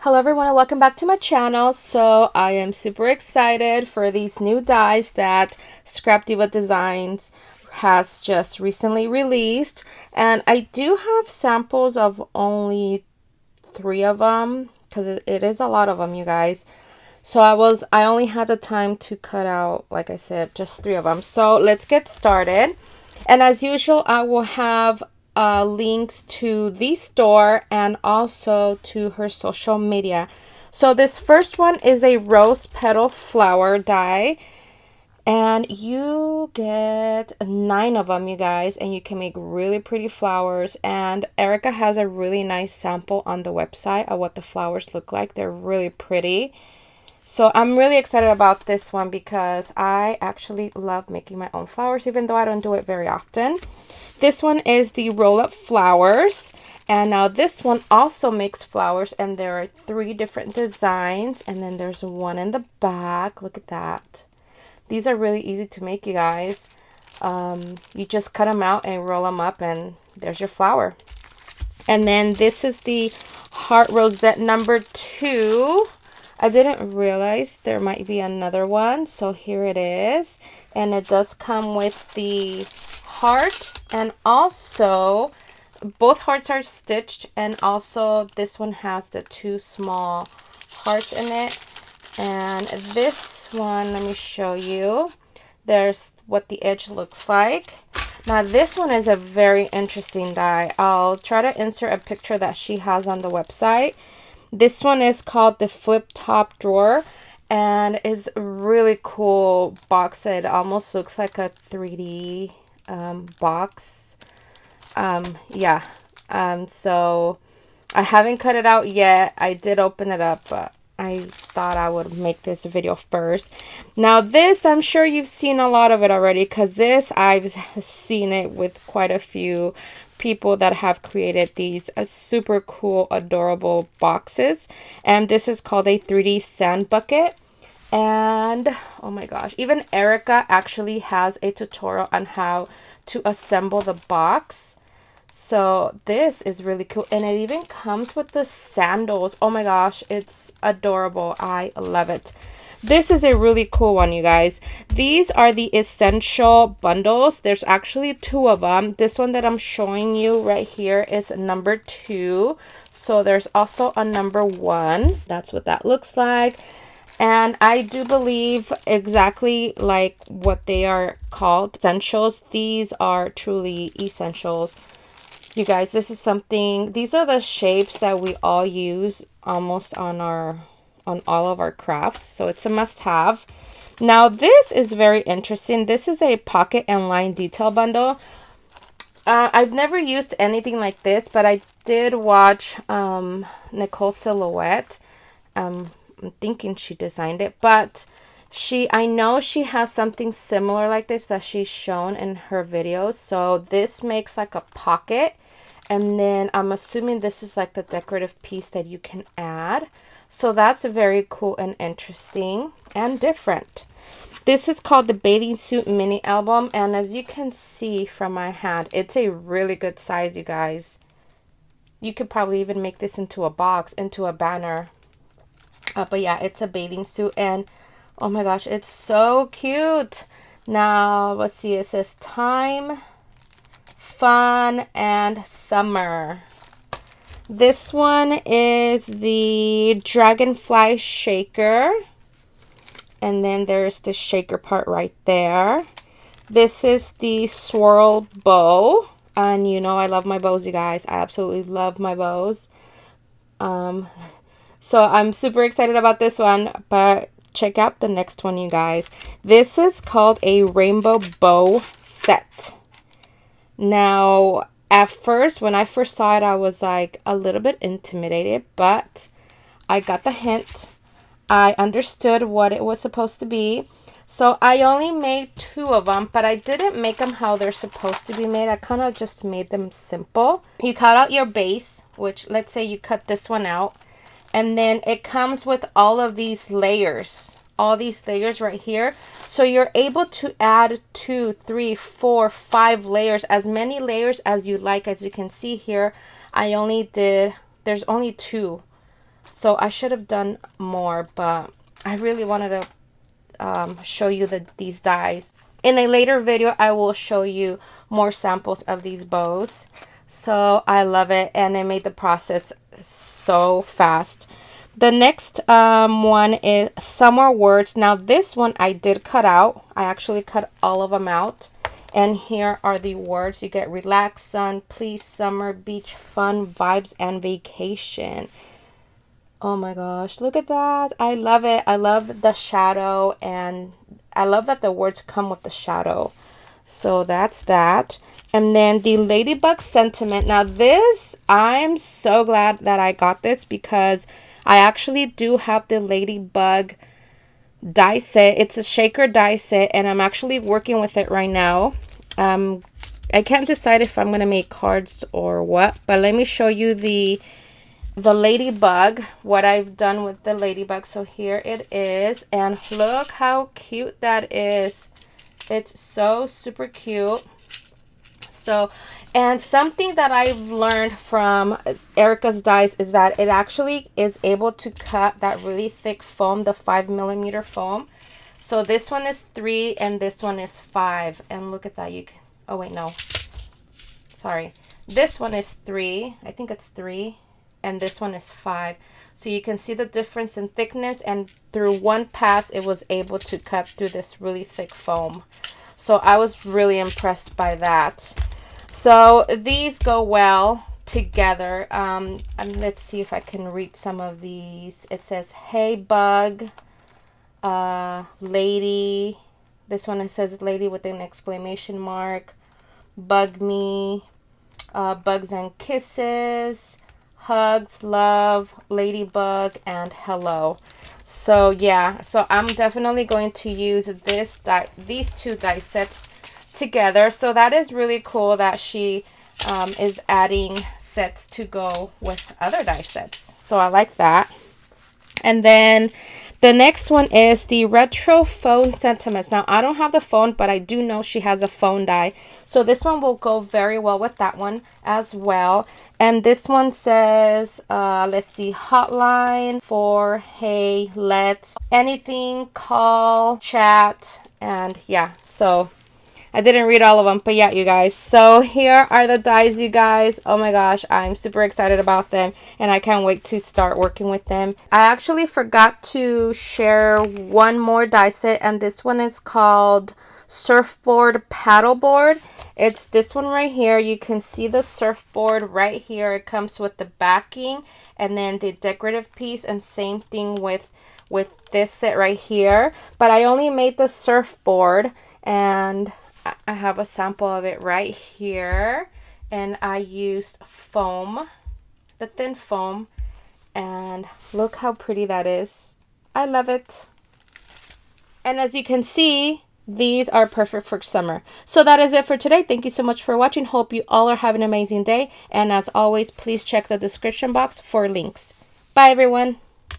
Hello everyone and welcome back to my channel. So I am super excited for these new dies that ScrapDiva Designs has just recently released, and I do have samples of only 3 of them because it is a lot of them, you guys. So I only had the time to cut out, like I said, just 3 of them. So let's get started. And as usual, I will have links to the store and also to her social media. So this first one is a rose petal flower die, and you get 9 of them, you guys, and you can make really pretty flowers. And Erica has a really nice sample on the website of what the flowers look like. They're really pretty. So I'm really excited about this one because I actually love making my own flowers, even though I don't do it very often. This one is the roll-up flowers, and now this one also makes flowers, and there are 3 different designs, and then there's one in the back. Look at that. These are really easy to make, you guys. You just cut them out and roll them up, and there's your flower. And then this is the heart rosette number 2. I didn't realize there might be another one, so here it is. And it does come with the heart, and also both hearts are stitched, and also this one has the 2 small hearts in it. And this one, let me show you. There's what the edge looks like. Now this one is a very interesting die. I'll try to insert a picture that she has on the website. This one is called the flip top drawer, and is a really cool box. It almost looks like a 3D box. So I haven't cut it out yet. I did open it up, but I thought I would make this video first. Now this, I'm sure you've seen a lot of it already, because this, I've seen it with quite a few people that have created these super cool, adorable boxes. And this is called a 3D sand bucket. And oh my gosh, even Erica actually has a tutorial on how to assemble the box. So this is really cool, and it even comes with the sandals. Oh my gosh, it's adorable. I love it. This is a really cool one, you guys. These are the essential bundles. There's actually 2 of them. This one that I'm showing you right here is number 2. So there's also a number 1. That's what that looks like. And I do believe exactly like what they are called, essentials. These are truly essentials. You guys, this is something, these are the shapes that we all use almost on all of our crafts. So it's a must-have. Now this is very interesting. This is a pocket and line detail bundle. I've never used anything like this, but I did watch Nicole Silhouette. I'm thinking she designed it, but I know she has something similar like this that she's shown in her videos. So this makes like a pocket, and then I'm assuming this is like the decorative piece that you can add. So that's very cool and interesting and different. This is called the Bathing Suit Mini Album, and as you can see from my hand, it's a really good size, you guys. You could probably even make this into a box, into a banner. But yeah, it's a bathing suit, and oh my gosh, it's so cute. Now, let's see, it says time, fun, and summer. This one is the dragonfly shaker, and then there's the shaker part right there. This is the swirl bow, and you know I love my bows, you guys. I absolutely love my bows. So I'm super excited about this one, but check out the next one, you guys. This is called a rainbow bow set. Now, at first, when I first saw it, I was like a little bit intimidated, but I got the hint. I understood what it was supposed to be. So I only made 2 of them, but I didn't make them how they're supposed to be made. I kind of just made them simple. You cut out your base, which let's say you cut this one out. And then it comes with all of these layers. All these layers right here. So you're able to add 2, 3, 4, 5 layers. As many layers as you like. As you can see here, there's only 2. So I should have done more, but I really wanted to show you these dies. In a later video, I will show you more samples of these bows. So I love it, and it made the process so fast. The next one is Summer Words. Now this one I did cut out. I actually cut all of them out. And here are the words. You get relax, sun, please, summer, beach, fun, vibes, and vacation. Oh my gosh, look at that. I love it. I love the shadow, and I love that the words come with the shadow. So that's that. And then the Ladybug Sentiment. Now this, I'm so glad that I got this because I actually do have the Ladybug die set. It's a shaker die set, and I'm actually working with it right now. I can't decide if I'm going to make cards or what, but let me show you the ladybug, what I've done with the ladybug. So here it is, and look how cute that is. It's so super cute. So, and something that I've learned from Erica's dies is that it actually is able to cut that really thick foam, the 5mm foam. So this one is 3 and this one is 5. And look at that. You can, oh wait, no. Sorry. This one is 3. I think it's 3. And this one is 5. So you can see the difference in thickness, and through one pass it was able to cut through this really thick foam. So I was really impressed by that. So these go well together. And let's see if I can read some of these. It says, hey bug, lady. This one, it says lady with an exclamation mark. Bug me, bugs and kisses, hugs, love, ladybug, and hello. So yeah, so I'm definitely going to use these two die sets together. So that is really cool that she is adding sets to go with other die sets. So I like that. And then the next one is the retro phone sentiments. Now I don't have the phone, but I do know she has a phone die. So this one will go very well with that one as well. And this one says, let's see, hotline for, hey, let's, anything, call, chat, and yeah, so I didn't read all of them, but yeah, you guys. So here are the dies, you guys. Oh my gosh, I'm super excited about them, and I can't wait to start working with them. I actually forgot to share one more die set, and this one is called Surfboard Paddleboard. It's this one right here. You can see the surfboard right here. It comes with the backing and then the decorative piece, and same thing with this set right here. But I only made the surfboard, and I have a sample of it right here, and I used foam, the thin foam, and look how pretty that is. I love it. And as you can see, these are perfect for summer. So that is it for today. Thank you so much for watching. Hope you all are having an amazing day. And as always, please check the description box for links. Bye, everyone.